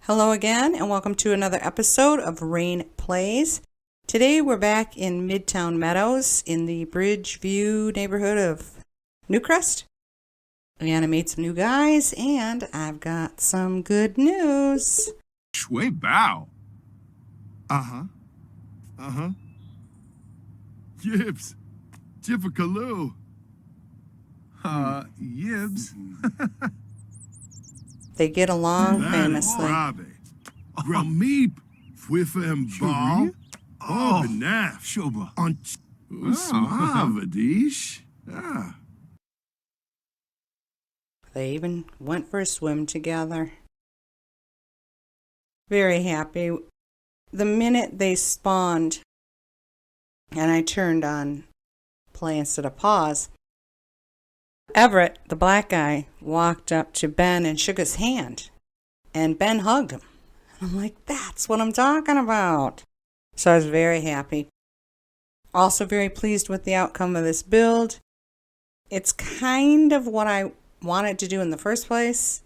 Hello again, and welcome to another episode of Raine Plays. Today we're back in Midtown Meadows in the Bridgeview neighborhood of Newcrest. And I made some new guys, and I've got some good news. Shui bow. Uh-huh. Yibs. Jiffakaloo. Yibs. They get along famously. Rameep. Fwiffa and Ball. Oh, Benaf. Shoba. On Usmavadish. Ah. They even went for a swim together. Very happy. The minute they spawned, and I turned on play instead of pause, Everett, the black guy, walked up to Ben and shook his hand. And Ben hugged him. I'm like, that's what I'm talking about. So I was very happy. Also very pleased with the outcome of this build. It's kind of what I wanted to do in the first place,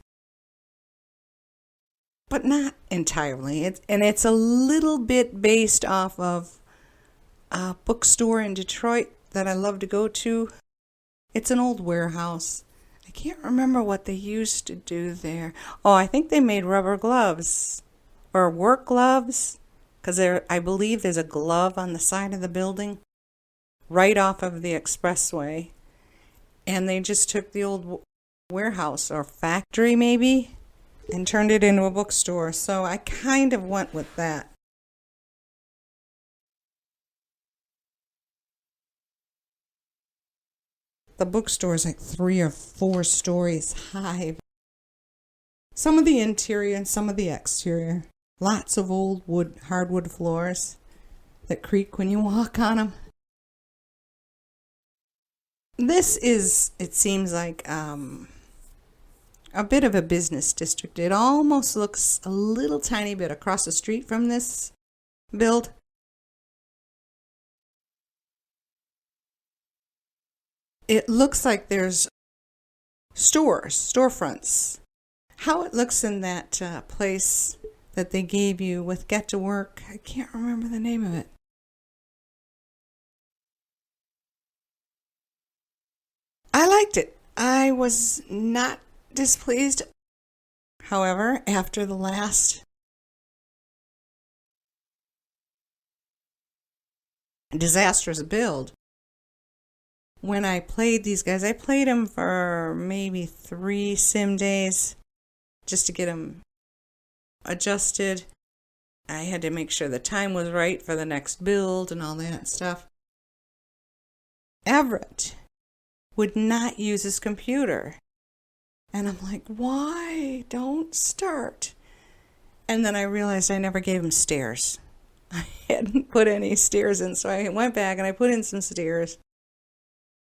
but not entirely. It's a little bit based off of a bookstore in Detroit that I love to go to. It's an old warehouse. I can't remember what they used to do there. Oh, I think they made rubber gloves or work gloves, because I believe there's a glove on the side of the building right off of the expressway. And they just took the old warehouse or factory maybe and turned it into a bookstore. So I kind of went with that. The bookstore is like 3 or 4 stories high. Some of the interior and some of the exterior. Lots of old hardwood floors that creak when you walk on them. This is, it seems like, a bit of a business district. It almost looks a little tiny bit across the street from this build. It looks like there's storefronts. How it looks in that place that they gave you with Get to Work, I can't remember the name of it. I liked it. I was not displeased. However, after the last disastrous build, when I played these guys, I played them for maybe 3 sim days just to get them adjusted. I had to make sure the time was right for the next build and all that stuff. Everett would not use his computer. And I'm like, why? Don't start. And then I realized I never gave him stairs. I hadn't put any stairs in, so I went back and I put in some stairs.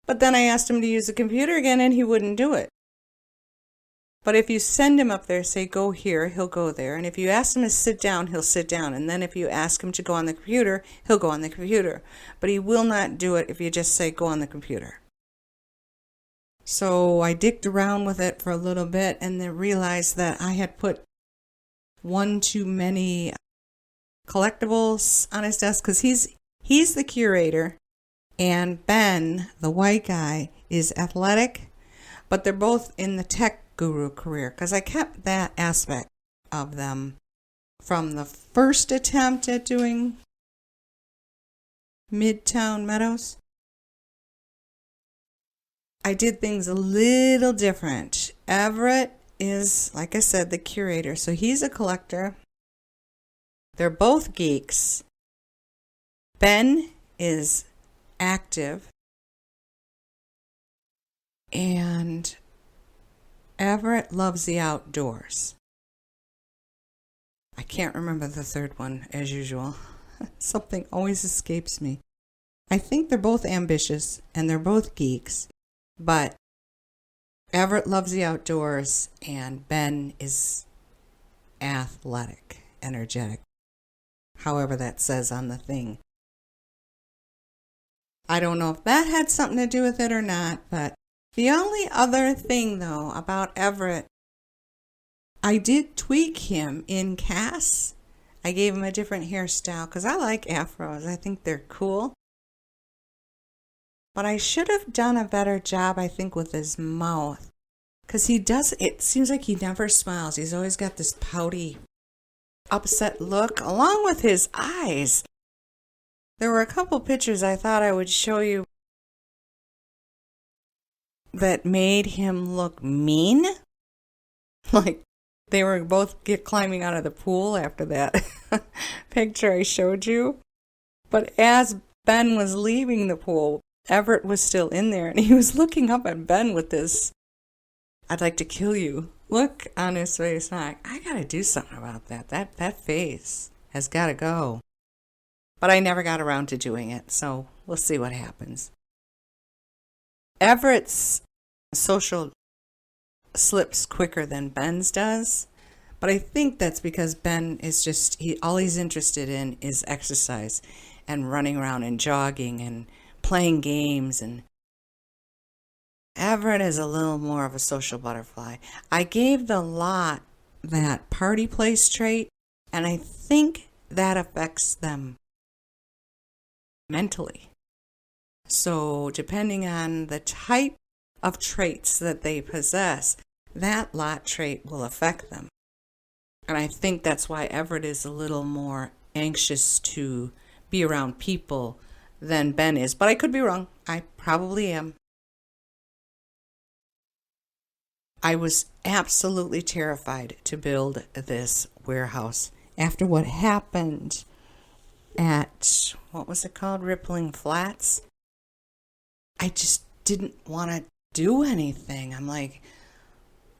But then I asked him to use the computer again, and he wouldn't do it. But if you send him up there, say, go here, he'll go there. And if you ask him to sit down, he'll sit down. And then if you ask him to go on the computer, he'll go on the computer. But he will not do it if you just say, go on the computer. So I digged around with it for a little bit and then realized that I had put one too many collectibles on his desk, because he's the curator. And Ben, the white guy, is athletic, but they're both in the tech guru career, because I kept that aspect of them from the first attempt at doing Midtown Meadows. I did things a little different. Everett is, like I said, the curator, so he's a collector. They're both geeks. Ben is active, and Everett loves the outdoors. I can't remember the third one, as usual. Something always escapes me. I think they're both ambitious and they're both geeks, but Everett loves the outdoors and Ben is athletic, energetic, however that says on the thing. I don't know if that had something to do with it or not, but the only other thing, though, about Everett, I did tweak him in Cass. I gave him a different hairstyle because I like afros. I think they're cool. But I should have done a better job, I think, with his mouth. Because it seems like he never smiles. He's always got this pouty, upset look, along with his eyes. There were a couple pictures I thought I would show you that made him look mean. Like they were both climbing out of the pool after that picture I showed you. But as Ben was leaving the pool, Everett was still in there, and he was looking up at Ben with this, "I'd like to kill you" look on his face. I gotta do something about that. That face has gotta go. But I never got around to doing it, so we'll see what happens. Everett's social slips quicker than Ben's does, but I think that's because Ben is all he's interested in is exercise and running around and jogging and playing games, and Everett is a little more of a social butterfly. I gave the lot that party place trait, and I think that affects them mentally. So depending on the type of traits that they possess, that lot trait will affect them. And I think that's why Everett is a little more anxious to be around people than Ben is. But I could be wrong. I probably am. I was absolutely terrified to build this warehouse after what happened at, what was it called? Rippling Flats. I just didn't want to do anything. I'm like,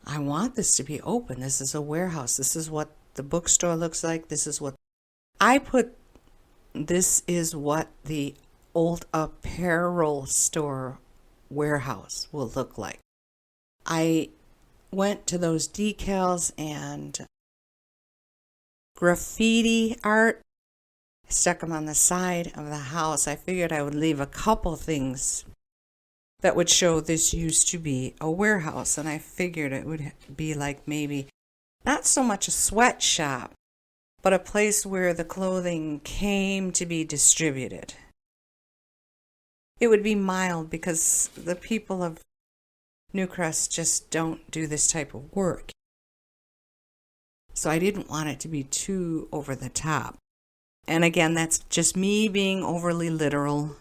I want this to be open. This is a warehouse. This is what the bookstore looks like. This is what the old apparel store warehouse will look like. I went to those decals and graffiti art, stuck them on the side of the house. I figured I would leave a couple things that would show this used to be a warehouse, and I figured it would be like maybe not so much a sweatshop, but a place where the clothing came to be distributed. It would be mild because the people of Newcrest just don't do this type of work. So I didn't want it to be too over the top. And again, that's just me being overly literal.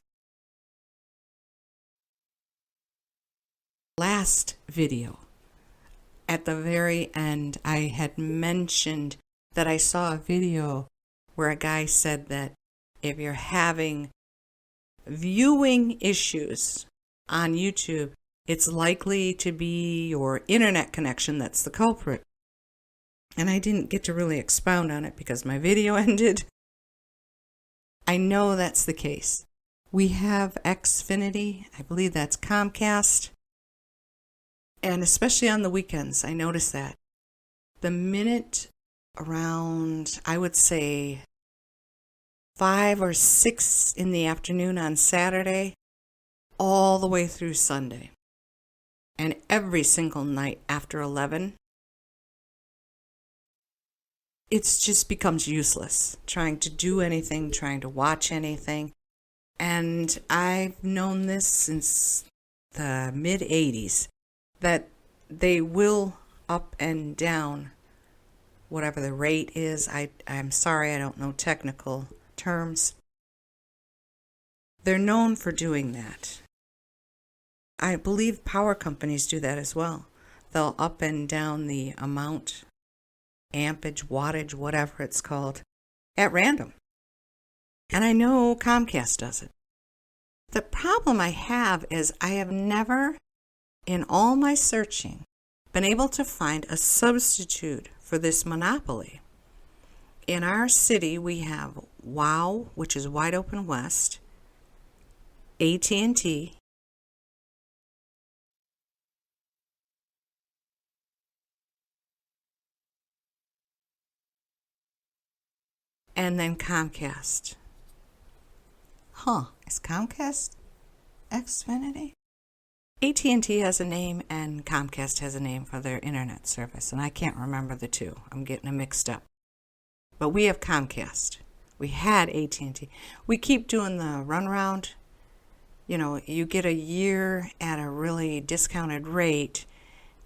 Last video, at the very end, I had mentioned that I saw a video where a guy said that if you're having viewing issues on YouTube, it's likely to be your internet connection that's the culprit. And I didn't get to really expound on it because my video ended. I know that's the case. We have Xfinity, I believe that's Comcast. And especially on the weekends, I notice that. The minute around, I would say, 5 or 6 in the afternoon on Saturday, all the way through Sunday. And every single night after 11, it just becomes useless trying to do anything, trying to watch anything. And I've known this since the mid-'80s, that they will up and down whatever the rate is. I'm sorry, I don't know technical terms. They're known for doing that. I believe power companies do that as well. They'll up and down the amount, ampage, wattage, whatever it's called, at random. And I know Comcast does it. The problem I have is I have never, in all my searching, been able to find a substitute for this monopoly. In our city, we have WOW, which is Wide Open West, AT&T, and then Comcast. Is Comcast Xfinity? AT&T has a name and Comcast has a name for their internet service, and I can't remember the two. I'm getting them mixed up. But we have Comcast. We had AT&T. We keep doing the runaround. You know, you get a year at a really discounted rate,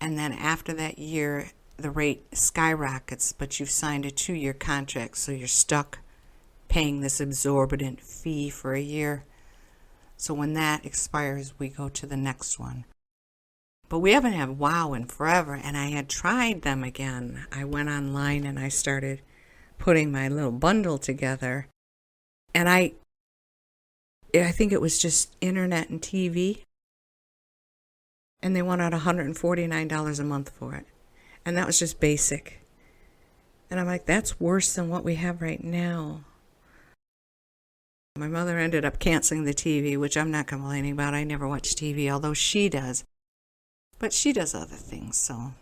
and then after that year, the rate skyrockets, but you've signed a 2-year contract, so you're stuck paying this exorbitant fee for a year. So when that expires, we go to the next one. But we haven't had WoW in forever, and I had tried them again. I went online and I started putting my little bundle together, and I think it was just internet and TV, and they wanted $149 a month for it, and that was just basic. And I'm like, that's worse than what we have right now. My mother ended up canceling the TV, which I'm not complaining about. I never watch TV, although she does. But she does other things, so.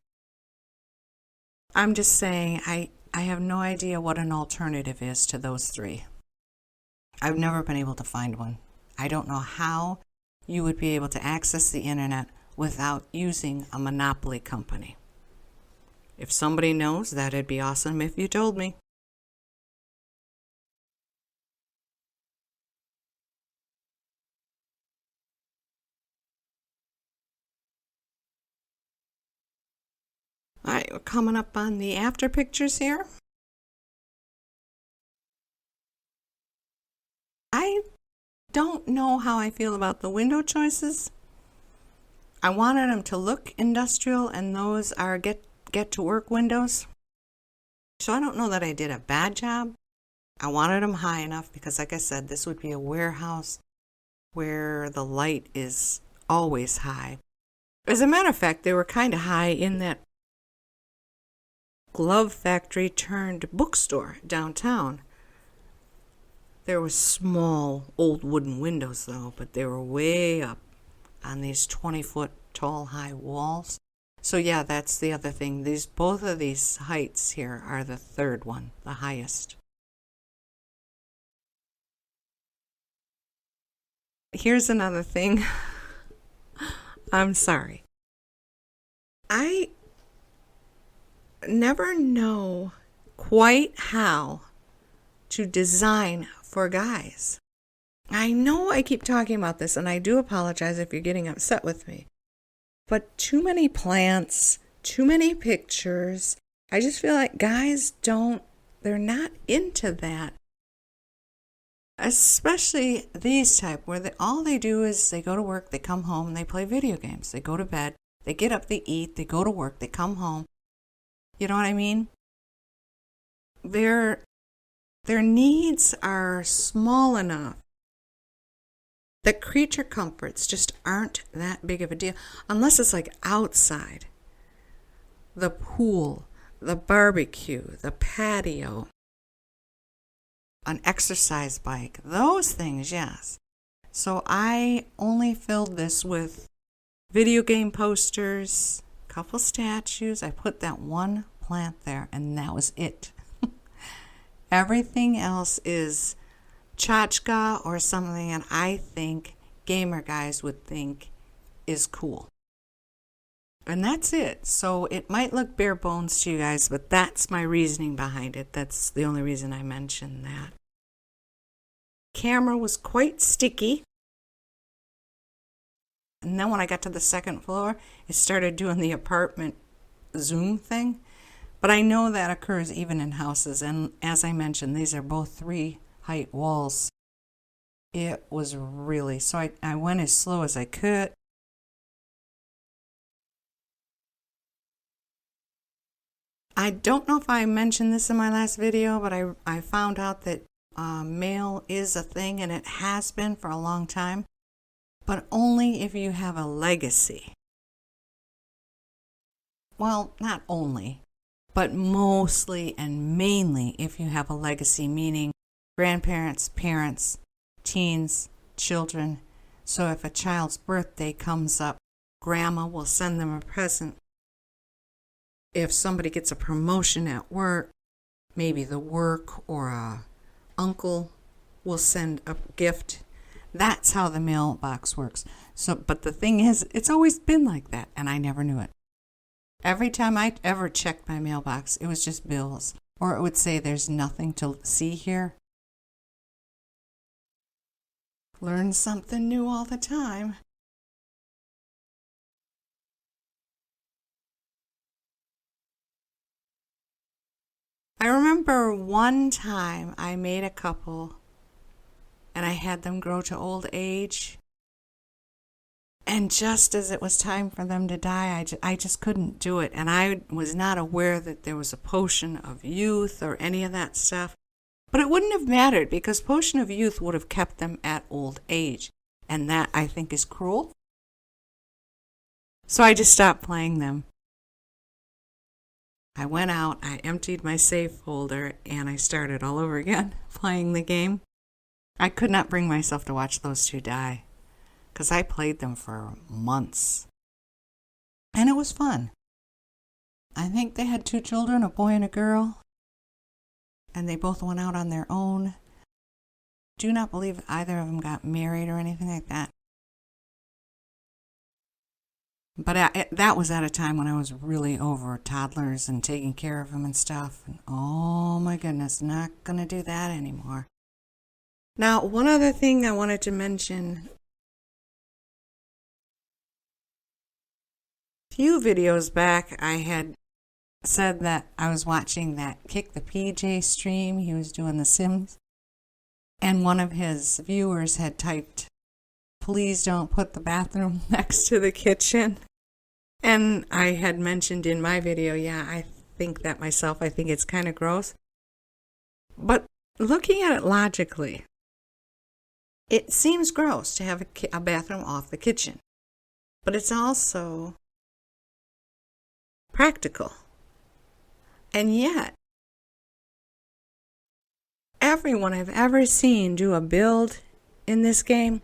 I'm just saying, I have no idea what an alternative is to those three. I've never been able to find one. I don't know how you would be able to access the internet without using a monopoly company. If somebody knows, that'd be awesome if you told me. All right, we're coming up on the after pictures here. I don't know how I feel about the window choices. I wanted them to look industrial, and those are get to work windows. So I don't know that I did a bad job. I wanted them high enough because, like I said, this would be a warehouse where the light is always high. As a matter of fact, they were kind of high in that glove factory turned bookstore downtown. There were small old wooden windows though, but they were way up on these 20-foot tall high walls. So yeah, that's the other thing. Both of these heights here are the third one, the highest. Here's another thing. I'm sorry. I never know quite how to design for guys. I know I keep talking about this, and I do apologize if you're getting upset with me. But too many plants, too many pictures. I just feel like guys they're not into that. Especially these type, where all they do is they go to work, they come home, they play video games. They go to bed, they get up, they eat, they go to work, they come home. You know what I mean? Their needs are small enough that creature comforts just aren't that big of a deal, unless it's like outside. The pool, the barbecue, the patio, an exercise bike, those things, yes. So I only filled this with video game posters, a couple statues. I put that one plant there, and that was it. Everything else is tchotchke or something that I think gamer guys would think is cool. And that's it. So it might look bare bones to you guys, but that's my reasoning behind it. That's the only reason I mentioned that. Camera was quite sticky. And then when I got to the second floor, it started doing the apartment zoom thing. But I know that occurs even in houses. And as I mentioned, these are both 3-height walls. It was really, so I went as slow as I could. I don't know if I mentioned this in my last video, but I found out that mail is a thing, and it has been for a long time, but only if you have a legacy. Well, not only, but mostly and mainly if you have a legacy, meaning grandparents, parents, teens, children. So if a child's birthday comes up, grandma will send them a present. If somebody gets a promotion at work, maybe the work or a uncle will send a gift. That's how the mailbox works. So, but the thing is, it's always been like that, and I never knew it. Every time I ever checked my mailbox, it was just bills, or it would say there's nothing to see here. Learn something new all the time. I remember one time I made a couple and I had them grow to old age. And just as it was time for them to die, I just couldn't do it. And I was not aware that there was a potion of youth or any of that stuff. But it wouldn't have mattered because potion of youth would have kept them at old age. And that, I think, is cruel. So I just stopped playing them. I went out, I emptied my save folder, and I started all over again playing the game. I could not bring myself to watch those two die, because I played them for months. And it was fun. I think they had 2 children, a boy and a girl, and they both went out on their own. Do not believe either of them got married or anything like that. But that was at a time when I was really over toddlers and taking care of them and stuff. And oh my goodness, not going to do that anymore. Now, one other thing I wanted to mention. A few videos back, I had said that I was watching that Kick the PJ stream. He was doing The Sims. And one of his viewers had typed, "Please don't put the bathroom next to the kitchen." And I had mentioned in my video, yeah, I think that myself. I think it's kind of gross. But looking at it logically, it seems gross to have a bathroom off the kitchen. But it's also practical. And yet, everyone I've ever seen do a build in this game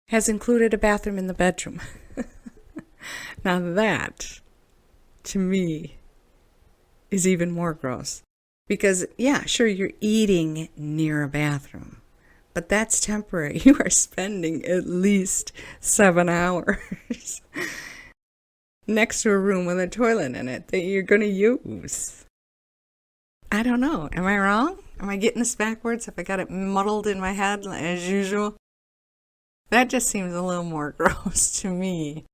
has included a bathroom in the bedroom. Now that, to me, is even more gross. Because, yeah, sure, you're eating near a bathroom, but that's temporary. You are spending at least 7 hours next to a room with a toilet in it that you're going to use. I don't know. Am I wrong? Am I getting this backwards? Have I got it muddled in my head as usual? That just seems a little more gross to me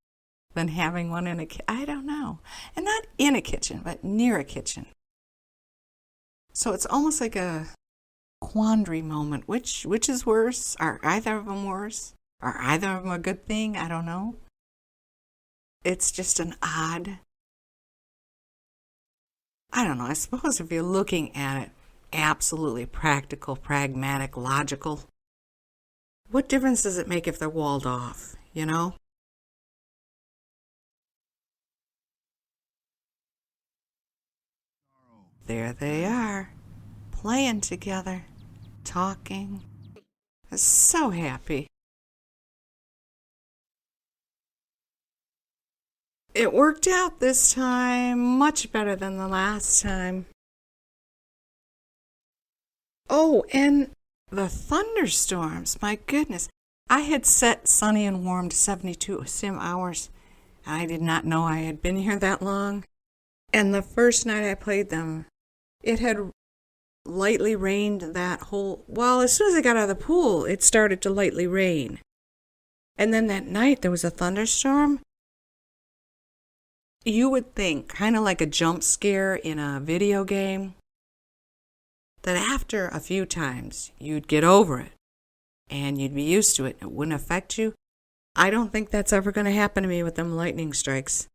than having one in a kitchen. I don't know. And not in a kitchen, but near a kitchen. So it's almost like a quandary moment. Which is worse? Are either of them worse? Are either of them a good thing? I don't know. It's just an odd... I don't know. I suppose if you're looking at it, absolutely practical, pragmatic, logical, what difference does it make if they're walled off, you know? There they are, playing together, talking. I'm so happy. It worked out this time much better than the last time. Oh, and the thunderstorms, my goodness. I had set sunny and warm to 72 sim hours. I did not know I had been here that long. And the first night I played them, it had lightly rained that whole... Well, as soon as I got out of the pool, it started to lightly rain. And then that night there was a thunderstorm. You would think, kind of like a jump scare in a video game, that after a few times you'd get over it and you'd be used to it. It wouldn't affect you. I don't think that's ever going to happen to me with them lightning strikes.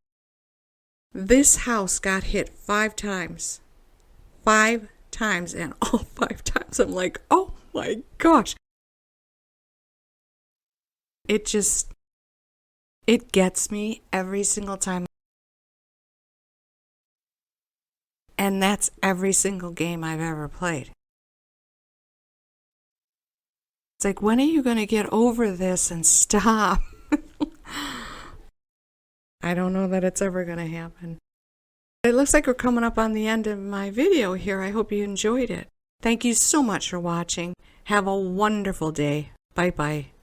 This house got hit 5 times. 5 times, and all 5 times I'm like, oh my gosh. It gets me every single time. And that's every single game I've ever played. It's like, when are you going to get over this and stop? I don't know that it's ever going to happen. It looks like we're coming up on the end of my video here. I hope you enjoyed it. Thank you so much for watching. Have a wonderful day. Bye bye.